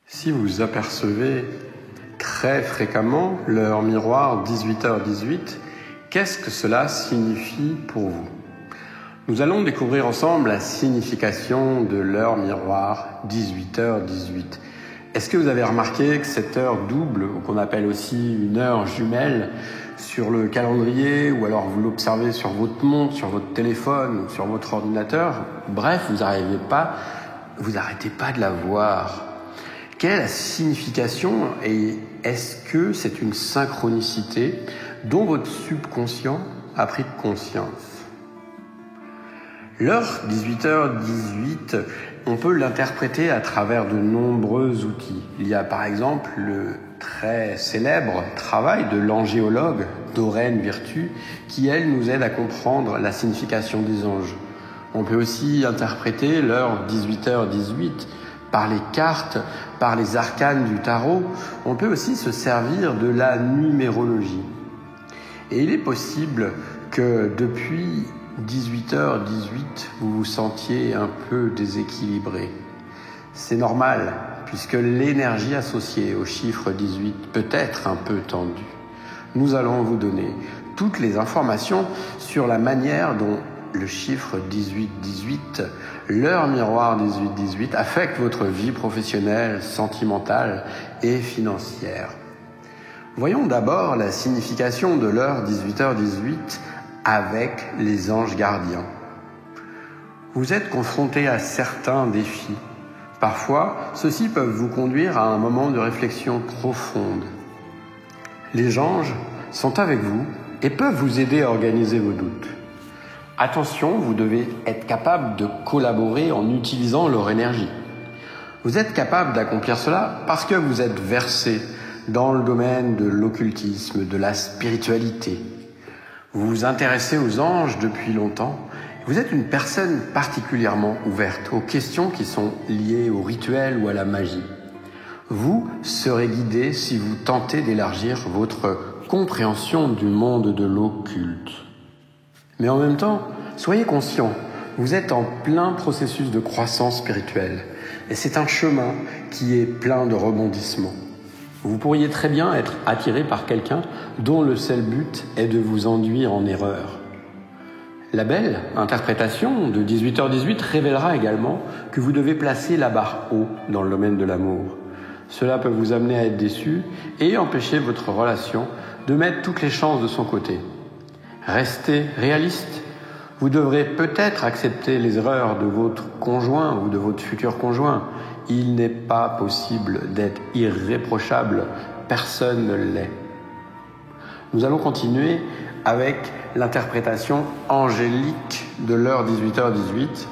Si vous apercevez très fréquemment l'heure miroir 18h18, qu'est-ce que cela signifie pour vous? Nous allons découvrir ensemble la signification de l'heure miroir 18h18. Est-ce que vous avez remarqué que cette heure double, ou qu'on appelle aussi une heure jumelle, sur le calendrier, ou alors vous l'observez sur votre montre, sur votre téléphone, ou sur votre ordinateur, bref, vous n'arrêtez pas de la voir. Quelle est la signification et est-ce que c'est une synchronicité dont votre subconscient a pris conscience? L'heure 18h18, on peut l'interpréter à travers de nombreux outils. Il y a par exemple le très célèbre travail de l'angéologue Doreen Virtue qui, elle, nous aide à comprendre la signification des anges. On peut aussi interpréter l'heure 18h18 par les cartes, par les arcanes du tarot. On peut aussi se servir de la numérologie. Et il est possible que depuis 18h18, vous vous sentiez un peu déséquilibré. C'est normal, puisque l'énergie associée au chiffre 18 peut être un peu tendue. Nous allons vous donner toutes les informations sur la manière dont le chiffre 18-18, l'heure miroir 18-18, affecte votre vie professionnelle, sentimentale et financière. Voyons d'abord la signification de l'heure 18h18 avec les anges gardiens. Vous êtes confronté à certains défis. Parfois, ceux-ci peuvent vous conduire à un moment de réflexion profonde. Les anges sont avec vous et peuvent vous aider à organiser vos doutes. Attention, vous devez être capable de collaborer en utilisant leur énergie. Vous êtes capable d'accomplir cela parce que vous êtes versé dans le domaine de l'occultisme, de la spiritualité. Vous vous intéressez aux anges depuis longtemps. Vous êtes une personne particulièrement ouverte aux questions qui sont liées au rituel ou à la magie. Vous serez guidé si vous tentez d'élargir votre compréhension du monde de l'occulte. Mais en même temps, soyez conscient, vous êtes en plein processus de croissance spirituelle. Et c'est un chemin qui est plein de rebondissements. Vous pourriez très bien être attiré par quelqu'un dont le seul but est de vous induire en erreur. La belle interprétation de 18h18 révélera également que vous devez placer la barre haut dans le domaine de l'amour. Cela peut vous amener à être déçu et empêcher votre relation de mettre toutes les chances de son côté. Restez réaliste. Vous devrez peut-être accepter les erreurs de votre conjoint ou de votre futur conjoint. Il n'est pas possible d'être irréprochable. Personne ne l'est. Nous allons continuer avec l'interprétation angélique de l'heure 18h18.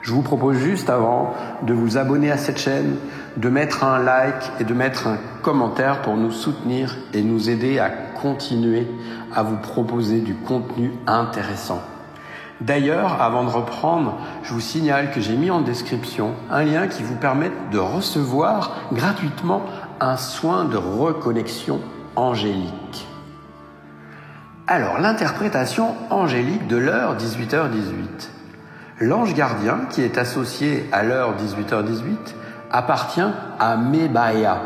Je vous propose juste avant de vous abonner à cette chaîne, de mettre un like et de mettre un commentaire pour nous soutenir et nous aider à continuer à vous proposer du contenu intéressant. D'ailleurs, avant de reprendre, je vous signale que j'ai mis en description un lien qui vous permet de recevoir gratuitement un soin de reconnexion angélique. Alors, l'interprétation angélique de l'heure 18h18. L'ange gardien, qui est associé à l'heure 18h18, appartient à Mebaya.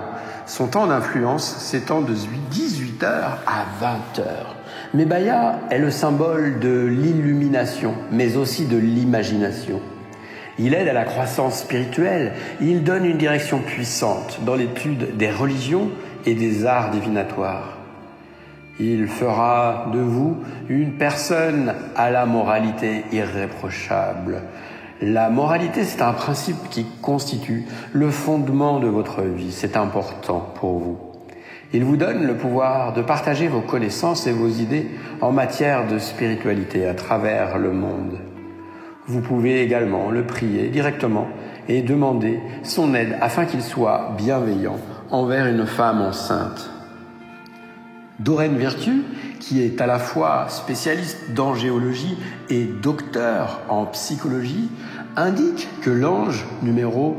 Son temps d'influence s'étend de 18h à 20h. Mebaya est le symbole de l'illumination, mais aussi de l'imagination. Il aide à la croissance spirituelle, il donne une direction puissante dans l'étude des religions et des arts divinatoires. Il fera de vous une personne à la moralité irréprochable. La moralité, c'est un principe qui constitue le fondement de votre vie. C'est important pour vous. Il vous donne le pouvoir de partager vos connaissances et vos idées en matière de spiritualité à travers le monde. Vous pouvez également le prier directement et demander son aide afin qu'il soit bienveillant envers une femme enceinte. Doreen Virtue, qui est à la fois spécialiste d'angéologie et docteur en psychologie, indique que l'ange numéro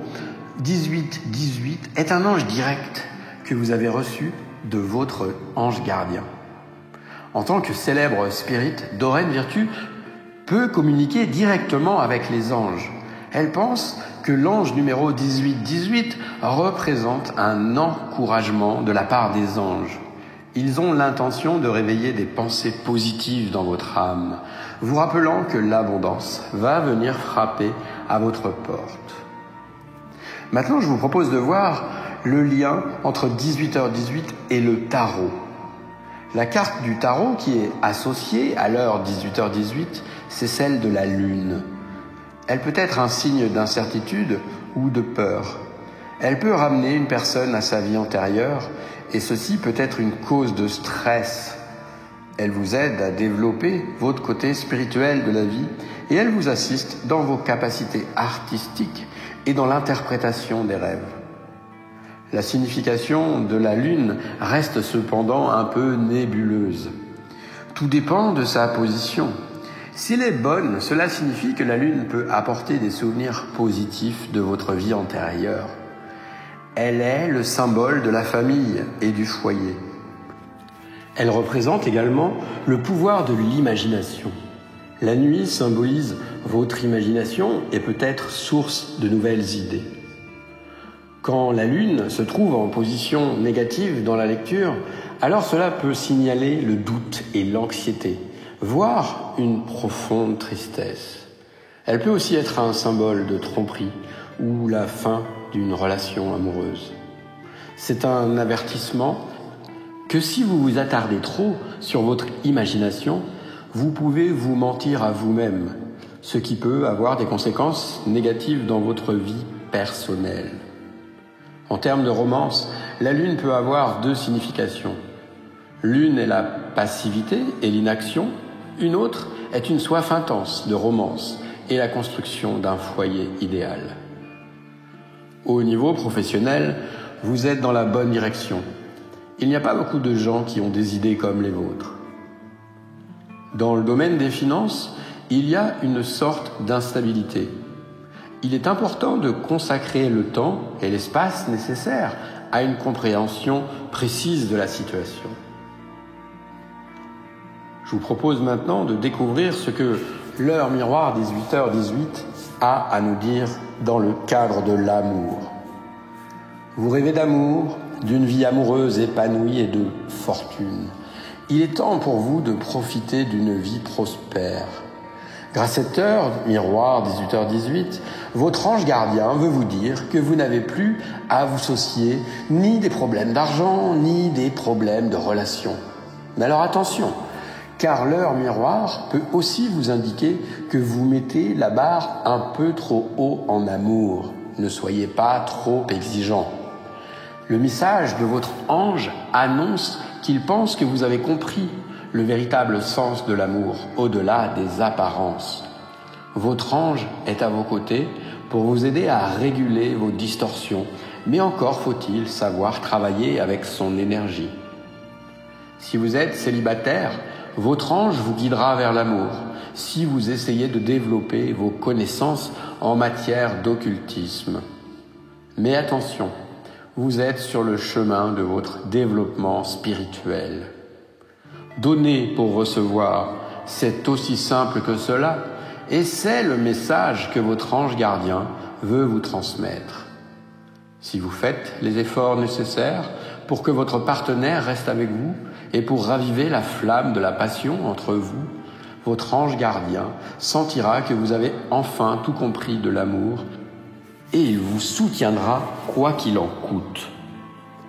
1818 est un ange direct que vous avez reçu de votre ange gardien. En tant que célèbre spirit, Doreen Virtue peut communiquer directement avec les anges. Elle pense que l'ange numéro 1818 représente un encouragement de la part des anges. Ils ont l'intention de réveiller des pensées positives dans votre âme, vous rappelant que l'abondance va venir frapper à votre porte. Maintenant, je vous propose de voir le lien entre 18h18 et le tarot. La carte du tarot qui est associée à l'heure 18h18, c'est celle de la lune. Elle peut être un signe d'incertitude ou de peur. Elle peut ramener une personne à sa vie antérieure et ceci peut être une cause de stress. Elle vous aide à développer votre côté spirituel de la vie et elle vous assiste dans vos capacités artistiques et dans l'interprétation des rêves. La signification de la lune reste cependant un peu nébuleuse. Tout dépend de sa position. Si elle est bonne, cela signifie que la lune peut apporter des souvenirs positifs de votre vie antérieure. Elle est le symbole de la famille et du foyer. Elle représente également le pouvoir de l'imagination. La nuit symbolise votre imagination et peut être source de nouvelles idées. Quand la lune se trouve en position négative dans la lecture, alors cela peut signaler le doute et l'anxiété, voire une profonde tristesse. Elle peut aussi être un symbole de tromperie ou la fin d'une relation amoureuse. C'est un avertissement que si vous vous attardez trop sur votre imagination, vous pouvez vous mentir à vous-même, ce qui peut avoir des conséquences négatives dans votre vie personnelle. En termes de romance, la lune peut avoir deux significations. L'une est la passivité et l'inaction, une autre est une soif intense de romance et la construction d'un foyer idéal. Au niveau professionnel, vous êtes dans la bonne direction. Il n'y a pas beaucoup de gens qui ont des idées comme les vôtres. Dans le domaine des finances, il y a une sorte d'instabilité. Il est important de consacrer le temps et l'espace nécessaires à une compréhension précise de la situation. Je vous propose maintenant de découvrir ce que l'heure miroir 18h18 a à nous dire dans le cadre de l'amour. Vous rêvez d'amour, d'une vie amoureuse épanouie et de fortune. Il est temps pour vous de profiter d'une vie prospère. Grâce à cette heure miroir 18h18, votre ange gardien veut vous dire que vous n'avez plus à vous soucier ni des problèmes d'argent, ni des problèmes de relations. Mais alors attention, car l'heure miroir peut aussi vous indiquer que vous mettez la barre un peu trop haut en amour. Ne soyez pas trop exigeant. Le message de votre ange annonce qu'il pense que vous avez compris le véritable sens de l'amour, au-delà des apparences. Votre ange est à vos côtés pour vous aider à réguler vos distorsions, mais encore faut-il savoir travailler avec son énergie. Si vous êtes célibataire, votre ange vous guidera vers l'amour si vous essayez de développer vos connaissances en matière d'occultisme. Mais attention, vous êtes sur le chemin de votre développement spirituel. Donner pour recevoir, c'est aussi simple que cela, et c'est le message que votre ange gardien veut vous transmettre. Si vous faites les efforts nécessaires pour que votre partenaire reste avec vous et pour raviver la flamme de la passion entre vous, votre ange gardien sentira que vous avez enfin tout compris de l'amour et il vous soutiendra quoi qu'il en coûte.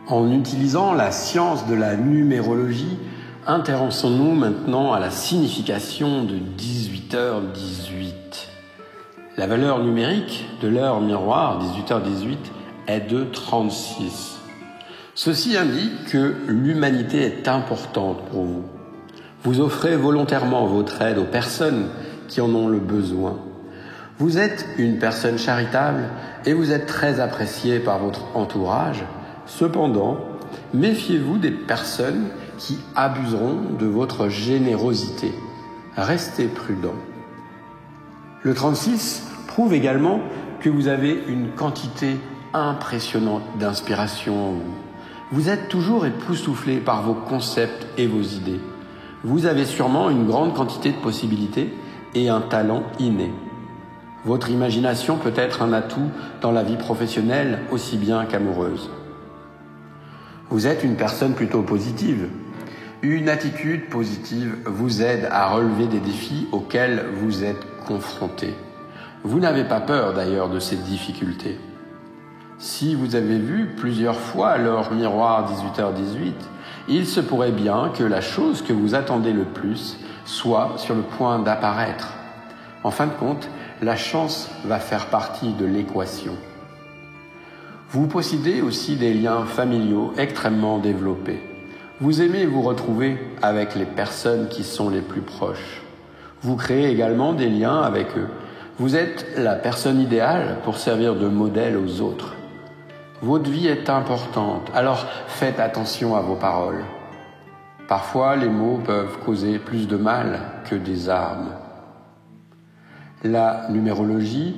En utilisant la science de la numérologie, intéressons-nous maintenant à la signification de 18h18. La valeur numérique de l'heure miroir 18h18 est de 36. Ceci indique que l'humanité est importante pour vous. Vous offrez volontairement votre aide aux personnes qui en ont le besoin. Vous êtes une personne charitable et vous êtes très apprécié par votre entourage. Cependant, méfiez-vous des personnes qui abuseront de votre générosité. Restez prudent. Le 36 prouve également que vous avez une quantité impressionnante d'inspiration en vous. Vous êtes toujours époustouflé par vos concepts et vos idées. Vous avez sûrement une grande quantité de possibilités et un talent inné. Votre imagination peut être un atout dans la vie professionnelle aussi bien qu'amoureuse. Vous êtes une personne plutôt positive. Une attitude positive vous aide à relever des défis auxquels vous êtes confronté. Vous n'avez pas peur d'ailleurs de ces difficultés. Si vous avez vu plusieurs fois l'heure miroir 18h18, il se pourrait bien que la chose que vous attendez le plus soit sur le point d'apparaître. En fin de compte, la chance va faire partie de l'équation. Vous possédez aussi des liens familiaux extrêmement développés. Vous aimez vous retrouver avec les personnes qui sont les plus proches. Vous créez également des liens avec eux. Vous êtes la personne idéale pour servir de modèle aux autres. Votre vie est importante, alors faites attention à vos paroles. Parfois, les mots peuvent causer plus de mal que des armes. La numérologie,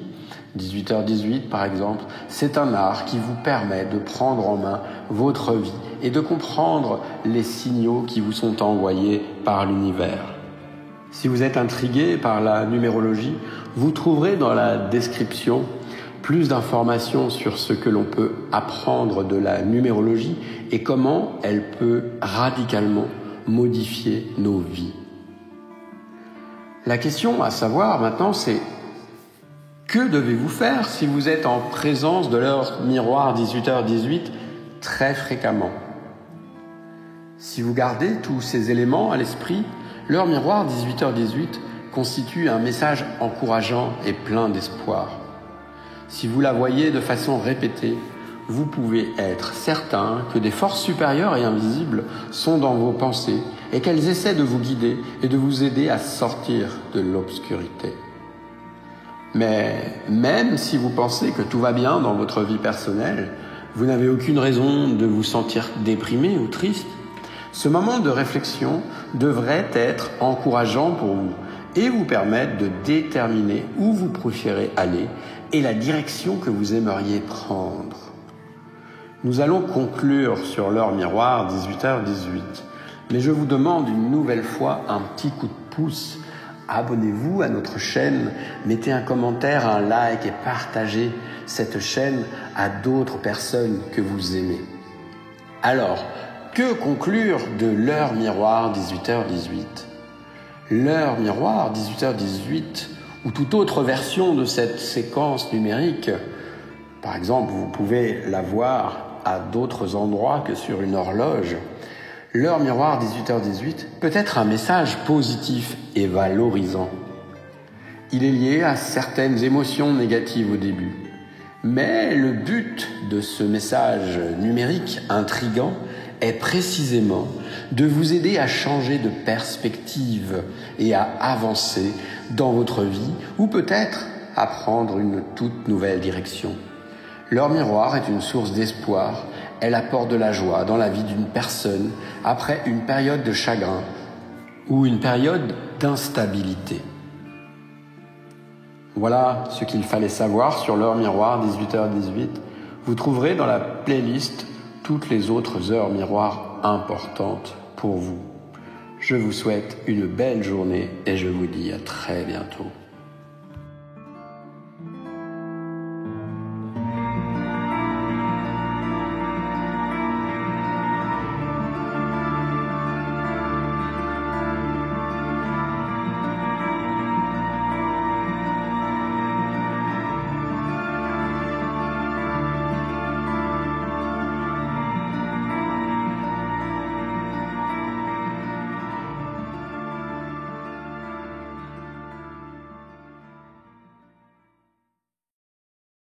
18h18 par exemple, c'est un art qui vous permet de prendre en main votre vie et de comprendre les signaux qui vous sont envoyés par l'univers. Si vous êtes intrigué par la numérologie, vous trouverez dans la description plus d'informations sur ce que l'on peut apprendre de la numérologie et comment elle peut radicalement modifier nos vies. La question à savoir maintenant, c'est que devez-vous faire si vous êtes en présence de l'heure miroir 18h18 très fréquemment? Si vous gardez tous ces éléments à l'esprit, l'heure miroir 18h18 constitue un message encourageant et plein d'espoir. Si vous la voyez de façon répétée, vous pouvez être certain que des forces supérieures et invisibles sont dans vos pensées et qu'elles essaient de vous guider et de vous aider à sortir de l'obscurité. Mais même si vous pensez que tout va bien dans votre vie personnelle, vous n'avez aucune raison de vous sentir déprimé ou triste. Ce moment de réflexion devrait être encourageant pour vous et vous permettre de déterminer où vous préférez aller et la direction que vous aimeriez prendre. Nous allons conclure sur l'heure miroir 18h18, mais je vous demande une nouvelle fois un petit coup de pouce. Abonnez-vous à notre chaîne, mettez un commentaire, un like et partagez cette chaîne à d'autres personnes que vous aimez. Alors, que conclure de l'heure miroir 18h18 ? L'heure miroir 18h18 ou toute autre version de cette séquence numérique, par exemple, vous pouvez la voir à d'autres endroits que sur une horloge. L'heure miroir 18h18 peut être un message positif et valorisant. Il est lié à certaines émotions négatives au début. Mais le but de ce message numérique intriguant est précisément de vous aider à changer de perspective et à avancer dans votre vie ou peut-être à prendre une toute nouvelle direction. L'heure miroir est une source d'espoir. Elle apporte de la joie dans la vie d'une personne après une période de chagrin ou une période d'instabilité. Voilà ce qu'il fallait savoir sur l'heure miroir 18h18. Vous trouverez dans la playlist toutes les autres heures miroirs importantes pour vous. Je vous souhaite une belle journée et je vous dis à très bientôt.